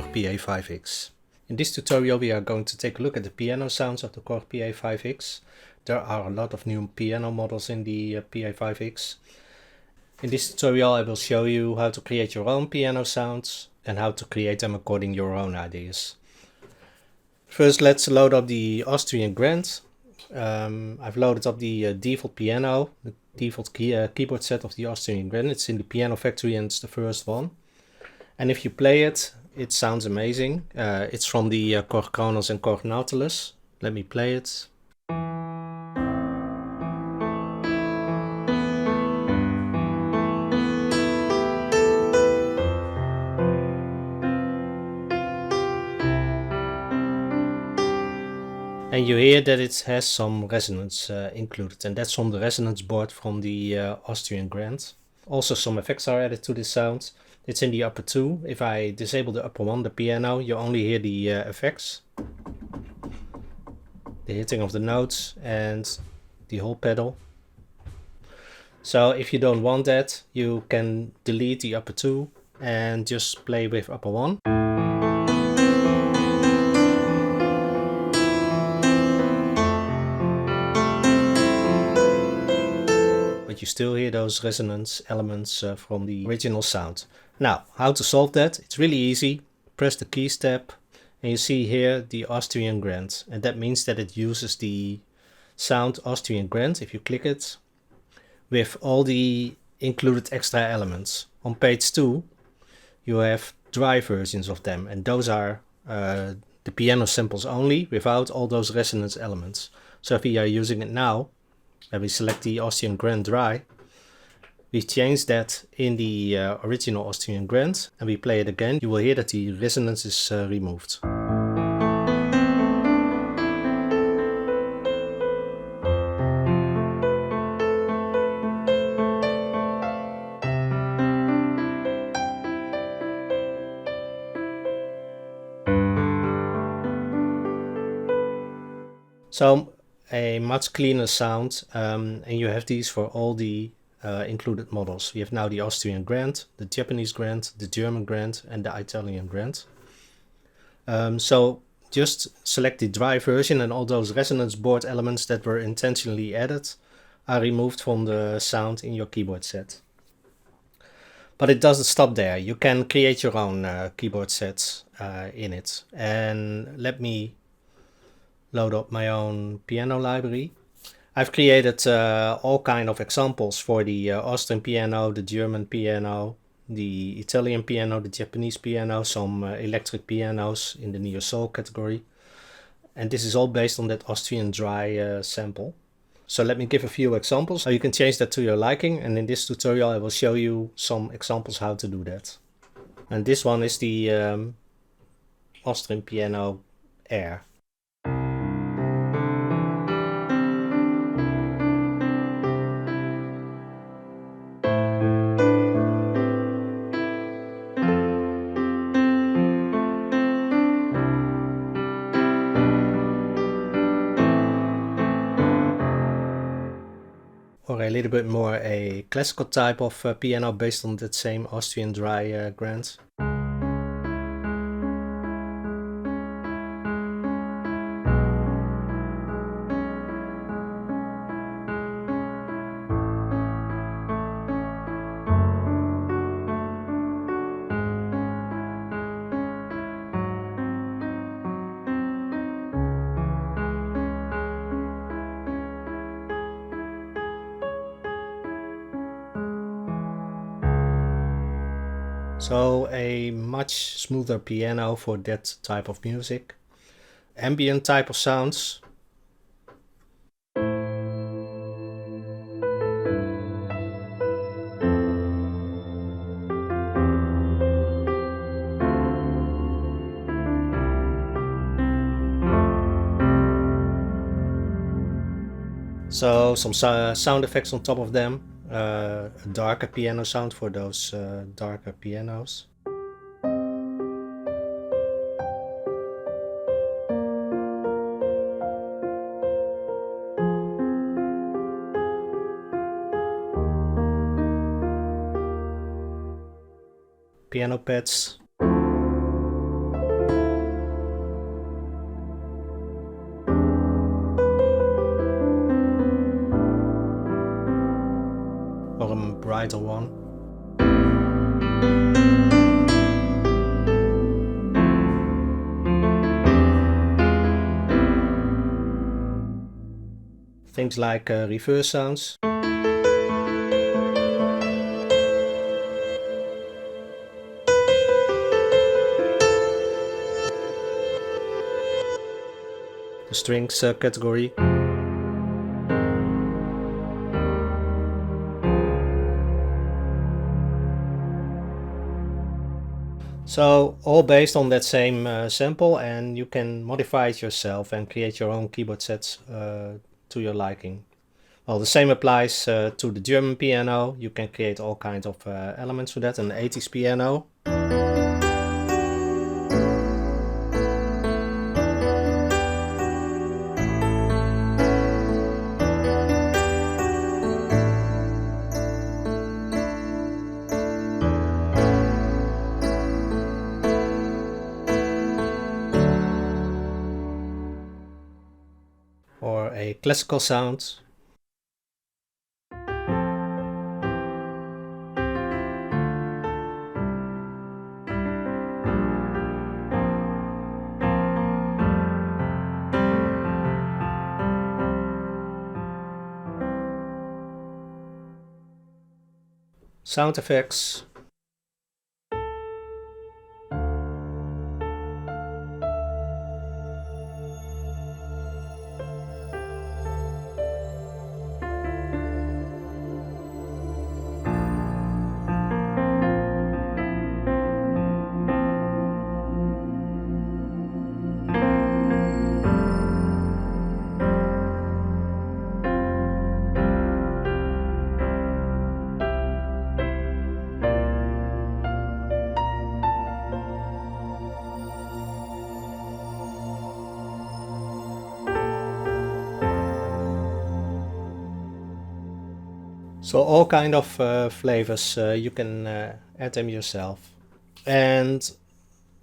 Korg Pa5X. In this tutorial we are going to take a look at the piano sounds of the Korg Pa5X. There are a lot of new piano models in the Pa5X. In this tutorial I will show you how to create your own piano sounds and how to create them according to your own ideas. First, let's load up the Austrian Grand. I've loaded up the default piano, the default keyboard set of the Austrian Grand. It's in the piano factory and it's the first one. And if you play it, it sounds amazing. It's from the Korg Kronos and Korg Nautilus. Let me play it. And you hear that it has some resonance included, and that's from the resonance board from the Austrian Grand. Also some effects are added to this sound. It's in the upper 2. If I disable the upper 1, the piano, you only hear the effects. The hitting of the notes and the whole pedal. So if you don't want that, you can delete the upper 2 and just play with upper 1. But you still hear those resonance elements from the original sound. Now, how to solve that? It's really easy. Press the keys tab and you see here the Austrian Grand, and that means that it uses the sound Austrian Grand, if you click it, with all the included extra elements. On page 2 you have dry versions of them, and those are the piano samples only, without all those resonance elements. So if we are using it now, and we select the Austrian Grand dry, we change that in the original Austrian Grand, and we play it again, you will hear that the resonance is removed. So a much cleaner sound, and you have these for all the included models. We have now the Austrian Grand, the Japanese Grand, the German Grand and the Italian Grand. So just select the dry version, and all those resonance board elements that were intentionally added are removed from the sound in your keyboard set. But it doesn't stop there. You can create your own keyboard sets in it. And let me load up my own piano library. I've created all kind of examples for the Austrian piano, the German piano, the Italian piano, the Japanese piano, some electric pianos in the neo soul category. And this is all based on that Austrian dry sample. So let me give a few examples how you can change that to your liking, and in this tutorial I will show you some examples how to do that. And this one is the Austrian piano air. Or a little bit more a classical type of piano based on that same Austrian dry Grand. So a much smoother piano for that type of music. Ambient type of sounds. So some sound effects on top of them. A darker piano sound for those darker pianos. piano pads. or a brighter one. Things like reverse sounds. The strings category. So all based on that same sample, and you can modify it yourself and create your own keyboard sets to your liking. Well, the same applies to the German piano. You can create all kinds of elements for that. An 80s piano. Or a classical sound. Sound effects. So all kind of flavors, you can add them yourself. And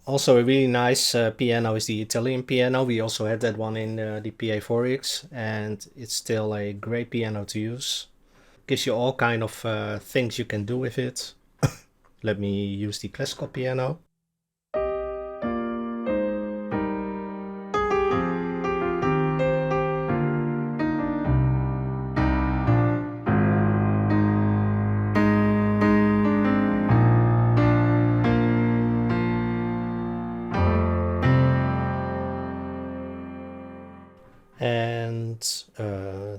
also a really nice piano is the Italian piano. We also had that one in the Pa5X, and it's still a great piano to use. Gives you all kind of things you can do with it. Let me use the classical piano. And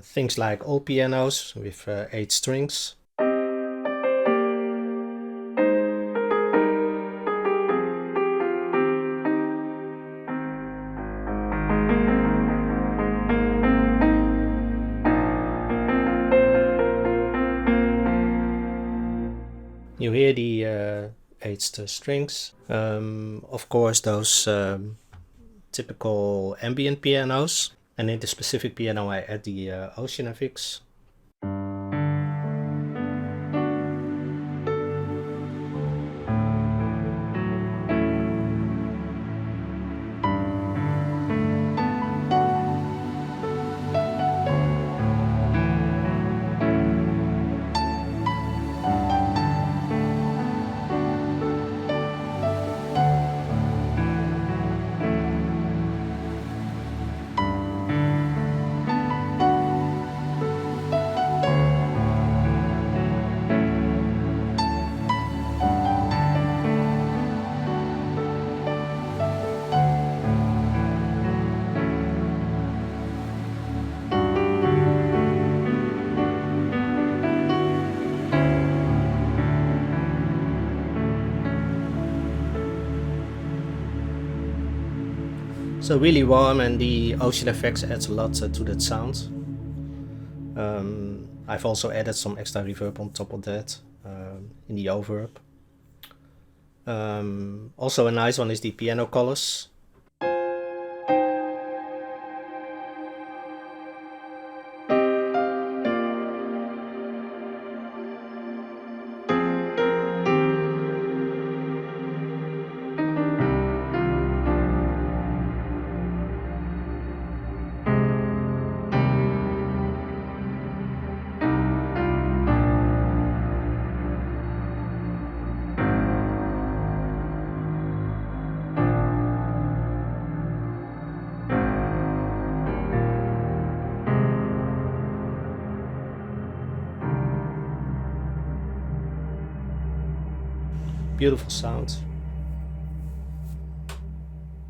things like old pianos with 8 strings. You hear the 8 strings. Of course, those typical ambient pianos. And in the specific piano I add the Austrian FX. So really warm, and the ocean effects adds a lot to that sound. I've also added some extra reverb on top of that in the oververb. Also a nice one is the piano colors. Beautiful sound.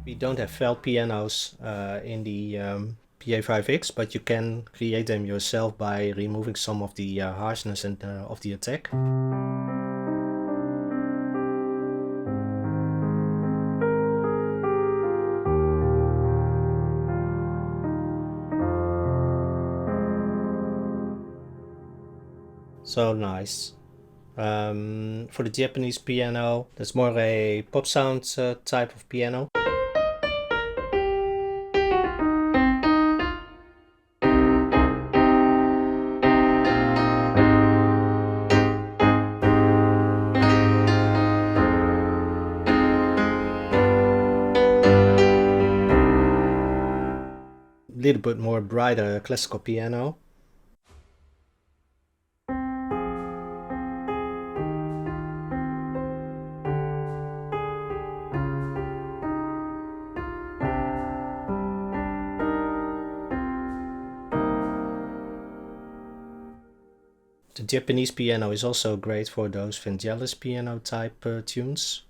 We don't have felt pianos in the Pa5X, but you can create them yourself by removing some of the harshness and of the attack. So nice. For the Japanese piano, that's more a pop sound type of piano. A little bit more brighter classical piano. The Japanese piano is also great for those Vangelis piano type tunes.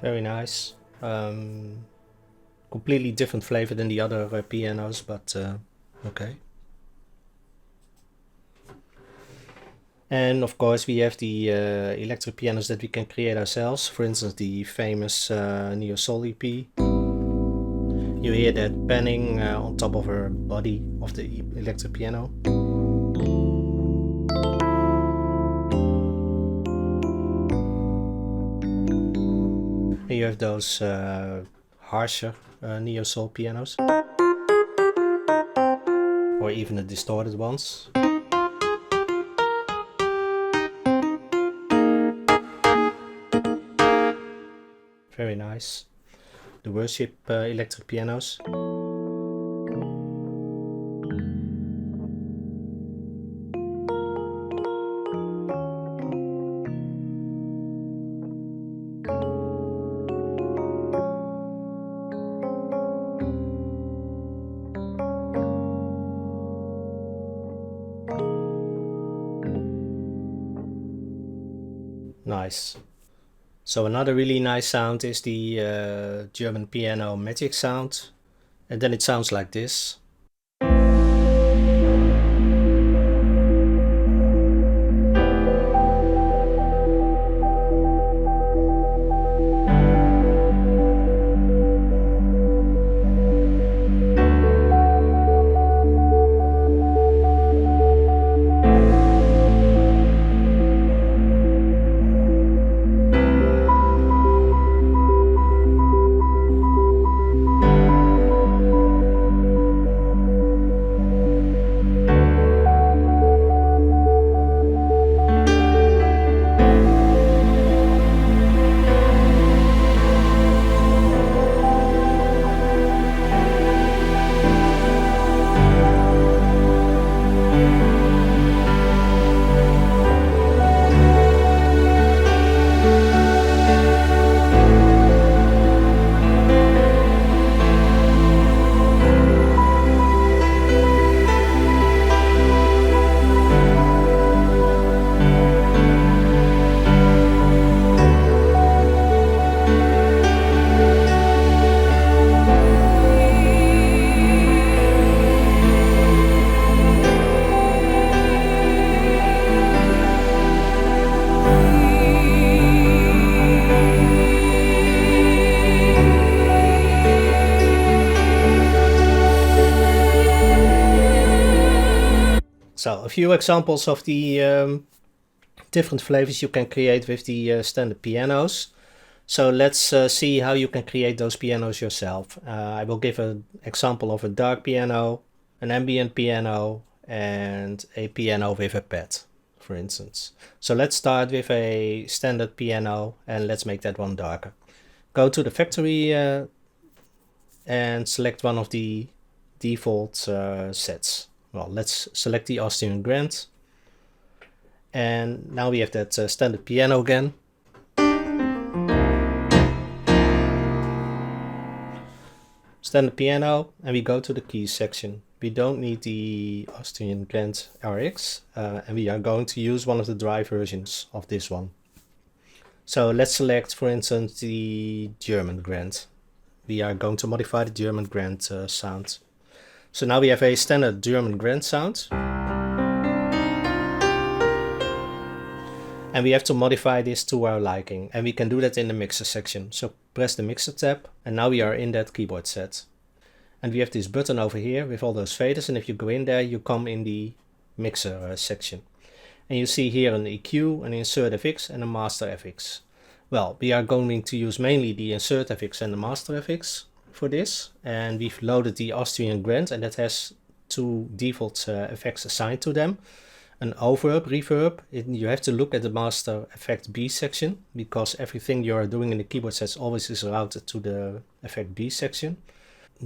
Very nice. Completely different flavor than the other pianos, but okay. And of course we have the electric pianos that we can create ourselves. For instance, the famous Neo Soul EP. You hear that panning on top of her body of the electric piano. And you have those harsher Neo Soul pianos. Or even the distorted ones. Very nice. The worship electric pianos. Nice. So another really nice sound is the German piano magic sound, and then it sounds like this. So a few examples of the different flavors you can create with the standard pianos. So let's see how you can create those pianos yourself. I will give an example of a dark piano, an ambient piano, and a piano with a pad, for instance. So let's start with a standard piano and let's make that one darker. Go to the factory and select one of the default sets. Well, let's select the Austrian Grand. And now we have that standard piano again. Standard piano, and we go to the keys section. We don't need the Austrian Grand RX, and we are going to use one of the dry versions of this one. So let's select, for instance, the German Grand. We are going to modify the German Grand sound. So now we have a standard German Grand sound. And we have to modify this to our liking, and we can do that in the mixer section. So press the mixer tab, and now we are in that keyboard set. And we have this button over here with all those faders, and if you go in there, you come in the mixer section. And you see here an EQ, an insert FX, and a master FX. Well, we are going to use mainly the insert FX and the master FX for this. And we've loaded the Austrian Grand, and that has two default effects assigned to them. An overrub, reverb. You have to look at the master effect B section, because everything you are doing in the keyboard sets always is routed to the effect B section.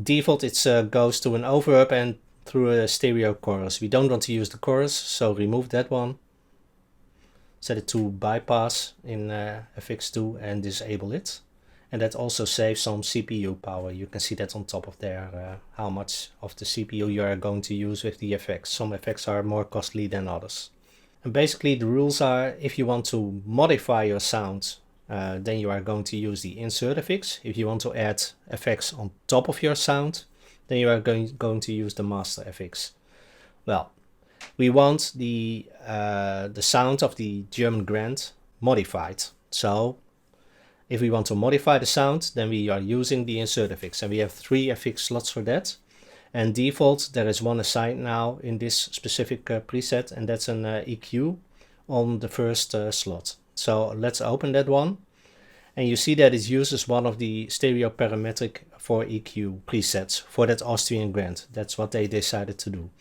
Default it goes to an overrub and through a stereo chorus. We don't want to use the chorus, so remove that one. Set it to bypass in FX2 and disable it. And that also saves some CPU power. You can see that on top of there, how much of the CPU you are going to use with the effects. Some effects are more costly than others. And basically the rules are, if you want to modify your sound, then you are going to use the insert effects. If you want to add effects on top of your sound, then you are going to use the master effects. Well, we want the sound of the German Grand modified. So if we want to modify the sound, then we are using the insert effects, and we have 3 FX slots for that. And default, there is one assigned now in this specific preset, and that's an EQ on the first slot. So let's open that one, and you see that it uses one of the stereo parametric for EQ presets for that Austrian Grand. That's what they decided to do.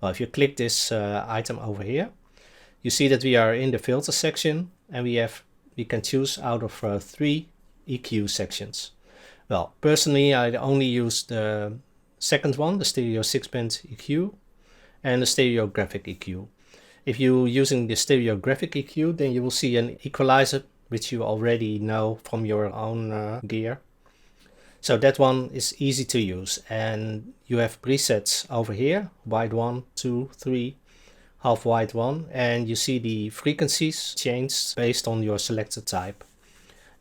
Well, if you click this item over here, you see that we are in the filter section, and we can choose out of 3 EQ sections. Well, personally, I only use the second one, the stereo 6-band EQ, and the stereographic EQ. If you're using the stereographic EQ, then you will see an equalizer, which you already know from your own gear. So that one is easy to use, and you have presets over here, wide 1, 2, 3, half wide one, and you see the frequencies changed based on your selected type.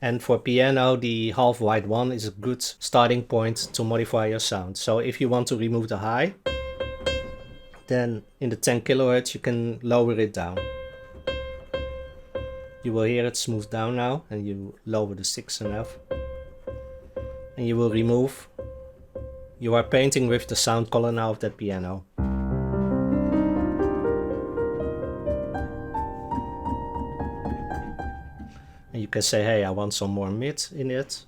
And for piano, the half wide one is a good starting point to modify your sound. So if you want to remove the high, then in the 10 kHz you can lower it down. You will hear it smooth down now, and you lower the 6.5, and you will remove. You are painting with the sound color now of that piano. And you can say, hey, I want some more mid in it.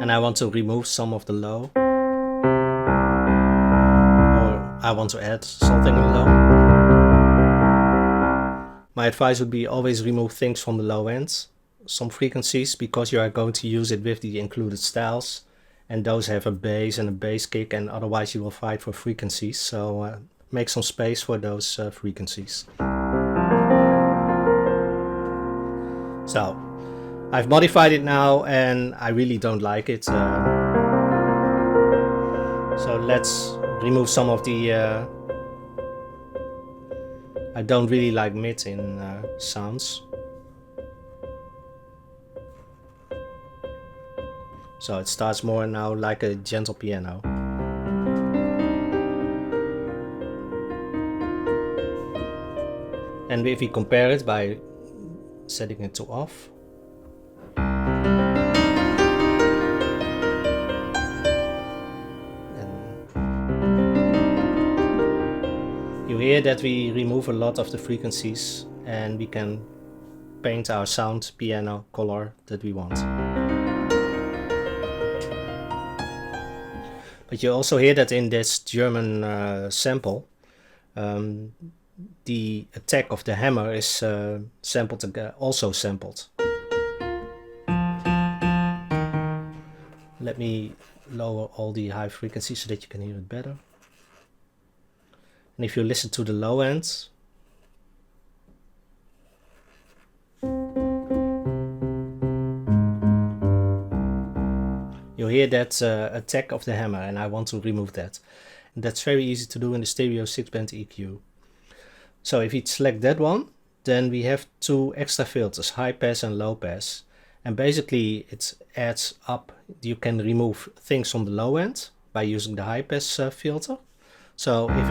And I want to remove some of the low. Or I want to add something in the low. My advice would be always remove things from the low end. Some frequencies, because you are going to use it with the included styles. And those have a bass and a bass kick, and otherwise you will fight for frequencies. So make some space for those frequencies. So I've modified it now, and I really don't like it. So let's remove some of the... I don't really like mid in sounds. So it starts more now like a gentle piano. And if we compare it by setting it to off, hear that we remove a lot of the frequencies and we can paint our sound piano color that we want. But you also hear that in this German sample, the attack of the hammer is also sampled. Let me lower all the high frequencies so that you can hear it better. And if you listen to the low end, you hear that attack of the hammer, and I want to remove that. And that's very easy to do in the stereo 6-band EQ. So if you select that one, then we have two extra filters, high pass and low pass. And basically it adds up. You can remove things on the low end by using the high pass filter. So if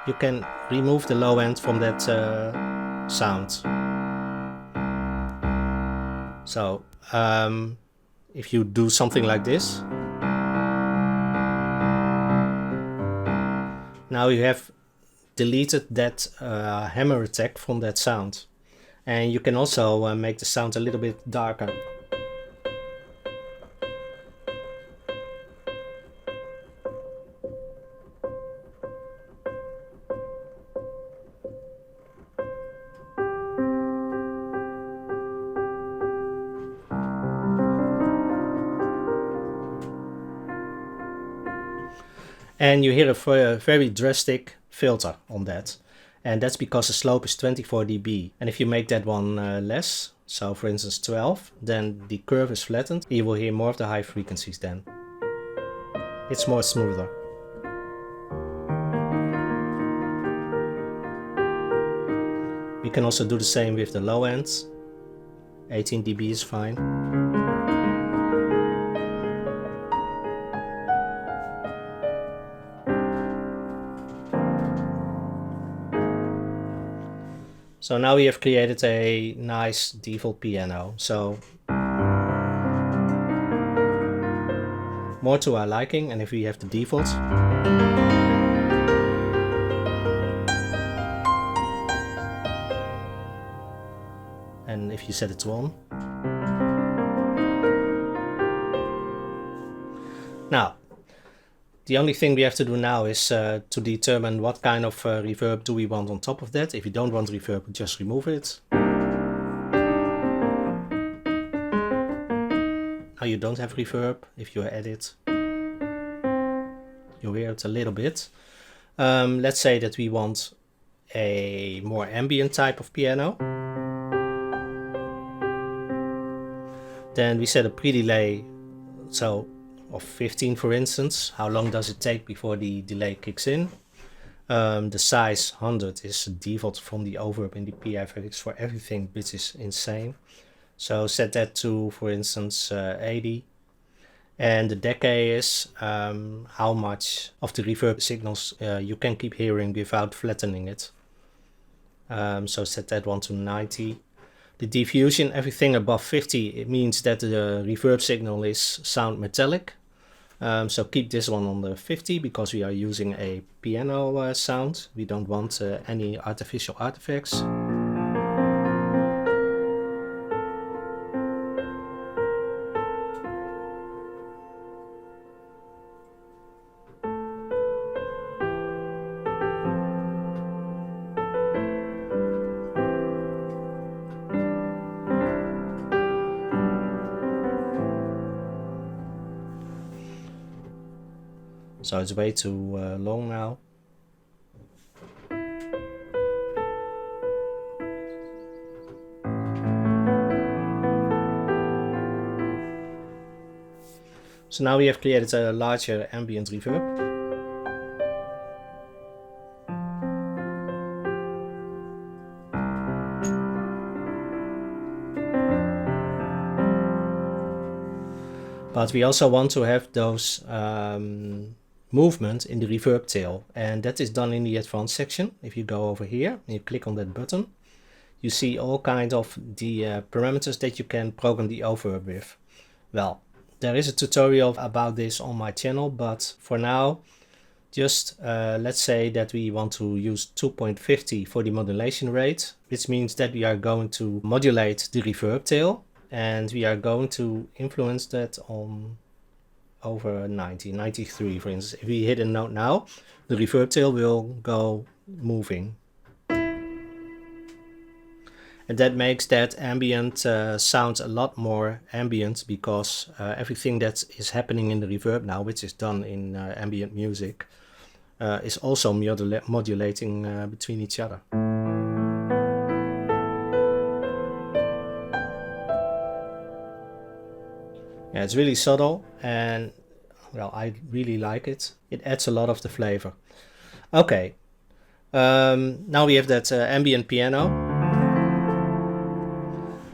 you can remove the low end from that sound. So if you do something like this, now you have deleted that hammer attack from that sound. And you can also make the sound a little bit darker. And you hear a very drastic filter on that. And that's because the slope is 24 dB. And if you make that one less, so for instance 12, then the curve is flattened. You will hear more of the high frequencies then. It's more smoother. We can also do the same with the low ends. 18 dB is fine. So now we have created a nice default piano. So more to our liking, and if we have the default, and if you set it to on. Now, the only thing we have to do now is to determine what kind of reverb do we want on top of that. If you don't want reverb, just remove it. Now you don't have reverb. If you edit, you hear it a little bit. Let's say that we want a more ambient type of piano. Then we set a pre-delay, so of 15 for instance. How long does it take before the delay kicks in? The size 100 is the default from the override in the Pa5X for everything, which is insane. So set that to, for instance, 80. And the decay is how much of the reverb signals you can keep hearing without flattening it. So set that one to 90. The diffusion, everything above 50, it means that the reverb signal is sound metallic. So keep this one on the 50 because we are using a piano sound. We don't want any artificial artifacts. So it's way too long now. So now we have created a larger ambient reverb. But we also want to have those movement in the reverb tail, and that is done in the advanced section. If you go over here and you click on that button, you see all kinds of the parameters that you can program the override with. Well, There is a tutorial about this on my channel, but for now, just let's say that we want to use 2.50 for the modulation rate, which means that we are going to modulate the reverb tail, and we are going to influence that on over 90, 93 for instance. If we hit a note now, the reverb tail will go moving. And that makes that ambient sound a lot more ambient, because everything that is happening in the reverb now, which is done in ambient music, is also modulating between each other. Yeah, it's really subtle, and well, I really like it. It adds a lot of the flavor. Okay, now we have that ambient piano.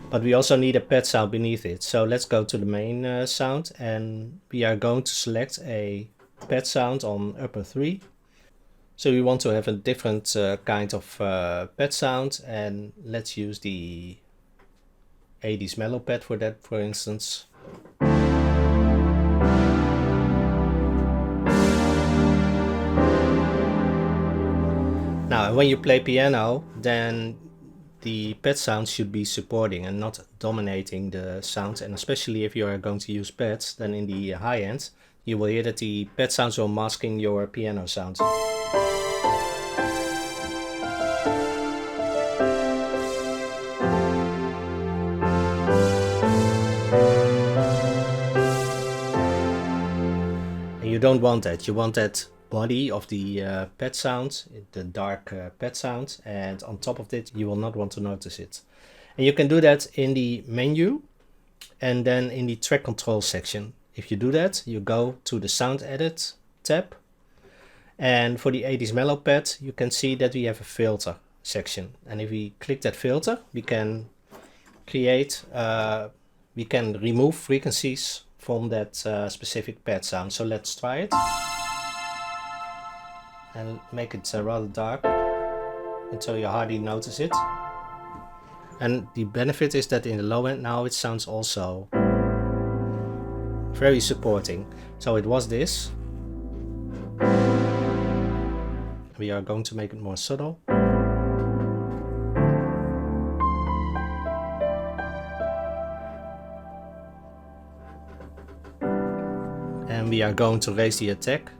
But we also need a pad sound beneath it. So let's go to the main sound, and we are going to select a pad sound on upper 3. So we want to have a different kind of pad sound, and let's use the 80s mellow pad for that, for instance. Now when you play piano, then the pad sound should be supporting and not dominating the sound, and especially if you are going to use pads, then in the high end you will hear that the pad sounds are masking your piano sound. And you don't want that. You want that body of the pad sound, the dark pad sound, and on top of it you will not want to notice it. And you can do that in the menu and then in the track control section. If you do that, you go to the sound edit tab, and for the 80s mellow pad you can see that we have a filter section, and if we click that filter we can create we can remove frequencies from that specific pad sound. So let's try it and make it rather dark until you hardly notice it. And the benefit is that in the low end now it sounds also very supporting. So it was this. We are going to make it more subtle. And we are going to raise the attack.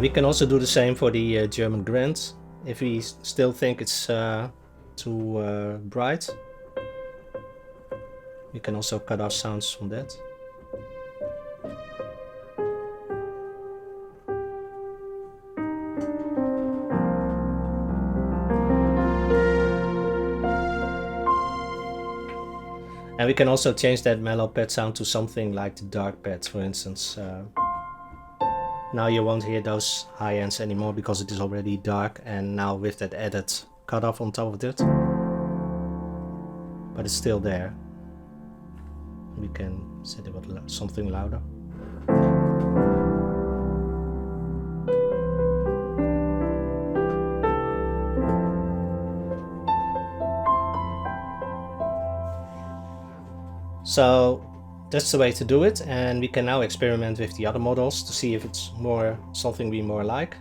We can also do the same for the German Grand. If we still think it's too bright, we can also cut off sounds from that. And we can also change that mellow pad sound to something like the dark pad, for instance. Now you won't hear those high ends anymore because it is already dark, and now with that added cutoff on top of it, but it's still there. We can set it with something louder. So that's the way to do it, and we can now experiment with the other models to see if it's more something we more like.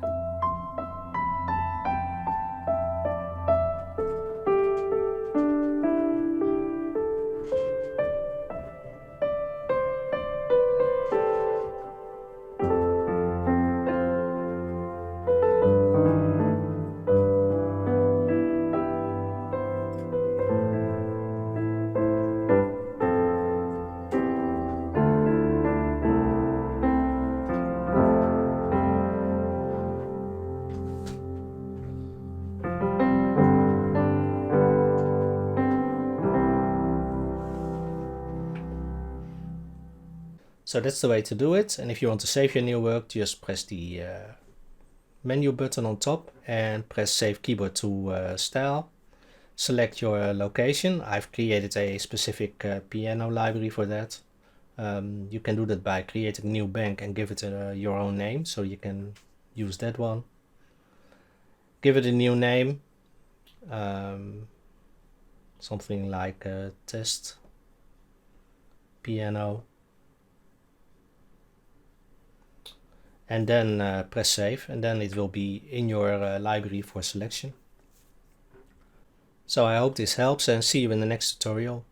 So that's the way to do it, and if you want to save your new work, just press the menu button on top and press Save Keyboard to Style. Select your location. I've created a specific piano library for that. You can do that by creating a new bank and give it your own name, so you can use that one. Give it a new name, something like test piano, and then press save, and then it will be in your library for selection. So I hope this helps, and see you in the next tutorial.